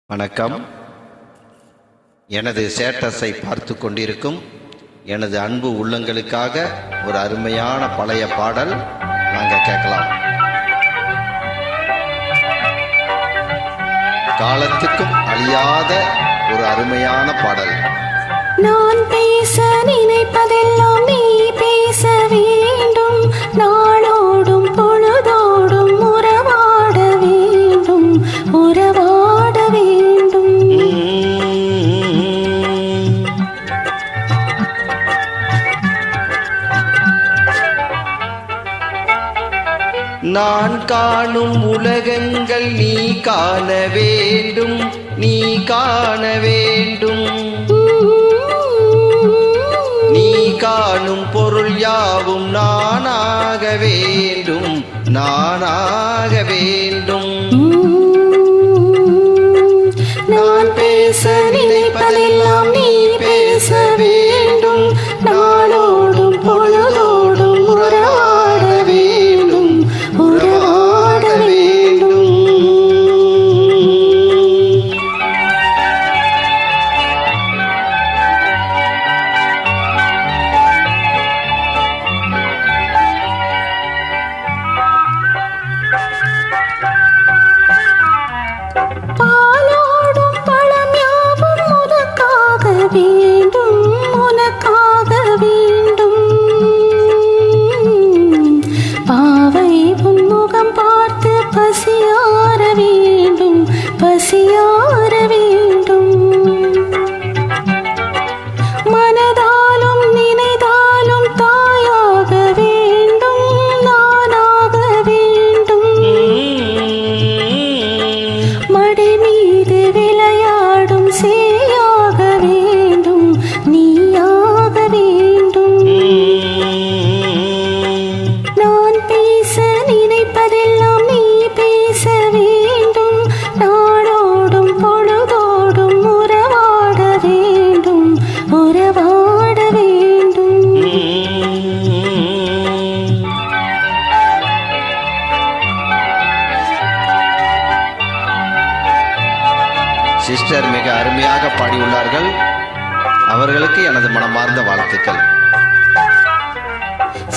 வணக்கம். எனது ஸ்டேட்டஸை பார்த்து கொண்டிருக்கும் எனது அன்பு உள்ளங்களுக்காக ஒரு அருமையான பழைய பாடல் நாங்கள் கேட்கலாம். காலத்துக்கும் அழியாத ஒரு அருமையான பாடல். நான் பேச நினைப்பதெல்லாம் நீ பேச வேண்டும், நாளோடும் பொழுதோடும் உறவாட வேண்டும், உறவாட வேண்டும். நான் காணும் உலகங்கள் நீ காண வேண்டும், நீ காண வேண்டும். நீ காணும் பொருள் யாவும் நானாக வேண்டும், நானாக வேண்டும். நான் பேச நினைப்பதெல்லாம் நீ பேச வேண்டும், நாளோடும் பொழுதோடும் உறவாட வேண்டும், உறவாட வேண்டும். பாலோடும் பழம் யாவும் உனக்காக வேண்டும், உனக்காக வேண்டும். பாவை உன் முகம் பார்த்து பசியார வேண்டும், பசியார வேண்டும். மனதாலும் நினைதாலும் தாயாக வேண்டும், நானாக வேண்டும். மடி மீது விளையாடும் சேயாக வேண்டும், நீயாக வேண்டும். நான் பேச நினைப்பதெல்லாம் நீ பேச வேண்டும், நாளோடும் பொழுதோடும் உறவாட வேண்டும், உறவாட வேண்டும். சிஸ்டர் மிக அருமையாக பாடியுள்ளார்கள். அவர்களுக்கு எனது மனமார்ந்த வாழ்த்துக்கள்.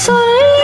சொல்ல